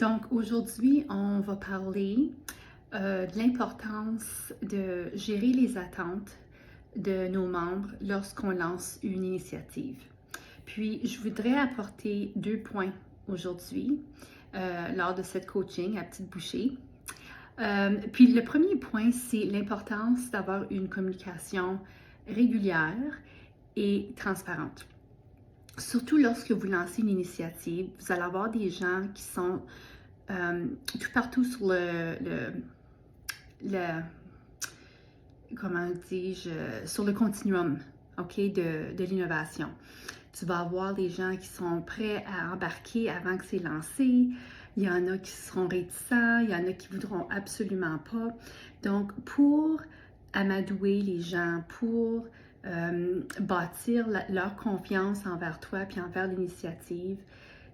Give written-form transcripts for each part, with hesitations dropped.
Donc aujourd'hui, on va parler de l'importance de gérer les attentes de nos membres lorsqu'on lance une initiative. Puis, je voudrais apporter 2 points aujourd'hui lors de cette coaching à petite bouchée. Puis le premier point, c'est l'importance d'avoir une communication régulière et transparente. Surtout lorsque vous lancez une initiative, vous allez avoir des gens qui sont tout partout sur le comment dis-je, sur le continuum, OK, de l'innovation. Tu vas avoir des gens qui sont prêts à embarquer avant que c'est lancé. Il y en a qui seront réticents, il y en a qui voudront absolument pas. Donc, pour amadouer les gens, pour bâtir leur confiance envers toi puis envers l'initiative,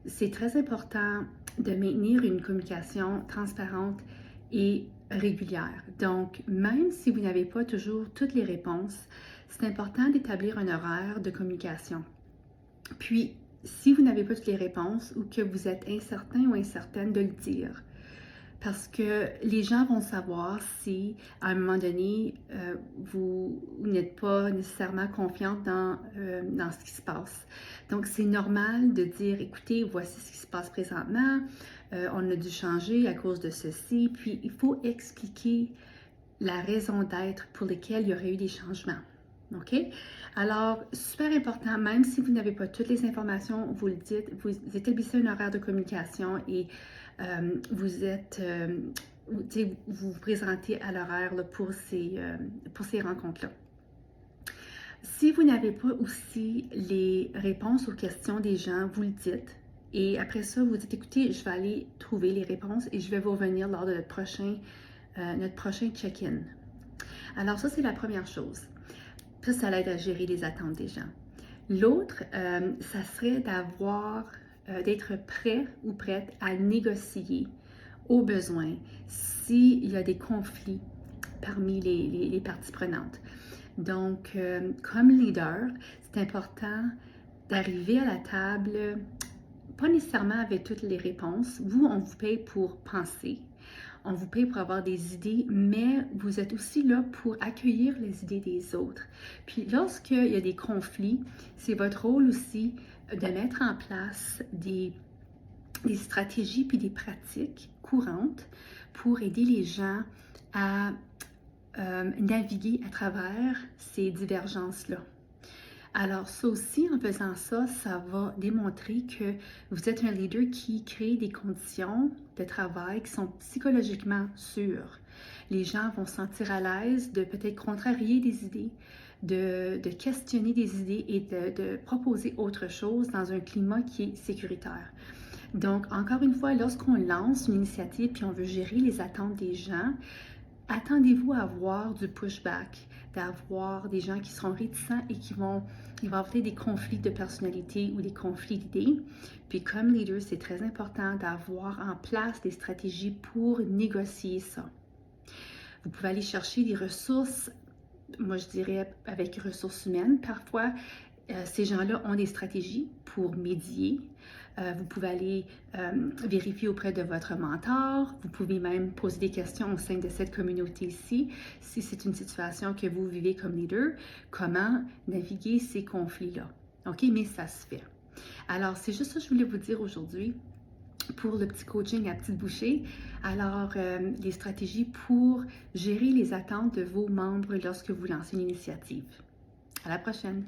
c'est très important de maintenir une communication transparente et régulière. Donc, même si vous n'avez pas toujours toutes les réponses, c'est important d'établir un horaire de communication. Puis, si vous n'avez pas toutes les réponses ou que vous êtes incertain ou incertaine, de le dire. Parce que les gens vont savoir si, à un moment donné, vous n'êtes pas nécessairement confiante dans ce qui se passe. Donc, c'est normal de dire, écoutez, voici ce qui se passe présentement, on a dû changer à cause de ceci, puis il faut expliquer la raison d'être pour lesquelles il y aurait eu des changements. OK? Alors, super important, même si vous n'avez pas toutes les informations, vous le dites, vous établissez un horaire de communication et vous vous présentez à l'horaire pour ces rencontres-là. Si vous n'avez pas aussi les réponses aux questions des gens, vous le dites. Et après ça, vous dites, écoutez, je vais aller trouver les réponses et je vais vous revenir lors de notre prochain check-in. Alors ça, c'est la première chose. Ça l'aide à gérer les attentes des gens. L'autre, ça serait d'être prêt ou prête à négocier au besoin s'il y a des conflits parmi les parties prenantes. Donc, comme leader, c'est important d'arriver à la table, pas nécessairement avec toutes les réponses. Vous, on vous paye pour penser. On vous paye pour avoir des idées, mais vous êtes aussi là pour accueillir les idées des autres. Puis lorsqu'il y a des conflits, c'est votre rôle aussi de mettre en place des stratégies puis des pratiques courantes pour aider les gens à naviguer à travers ces divergences-là. Alors ça aussi, en faisant ça, ça va démontrer que vous êtes un leader qui crée des conditions de travail qui sont psychologiquement sûres. Les gens vont se sentir à l'aise de peut-être contrarier des idées, de questionner des idées et de proposer autre chose dans un climat qui est sécuritaire. Donc, encore une fois, lorsqu'on lance une initiative puis on veut gérer les attentes des gens, attendez-vous à avoir du pushback, d'avoir des gens qui seront réticents et il va y avoir des conflits de personnalité ou des conflits d'idées. Puis comme leader, c'est très important d'avoir en place des stratégies pour négocier ça. Vous pouvez aller chercher des ressources, moi je dirais avec ressources humaines. Parfois, ces gens-là ont des stratégies pour médier. Vous pouvez aller vérifier auprès de votre mentor. Vous pouvez même poser des questions au sein de cette communauté-ci. Si c'est une situation que vous vivez comme leader, comment naviguer ces conflits-là? OK, mais ça se fait. Alors, c'est juste ça que je voulais vous dire aujourd'hui pour le petit coaching à petite bouchée. Alors, les stratégies pour gérer les attentes de vos membres lorsque vous lancez une initiative. À la prochaine!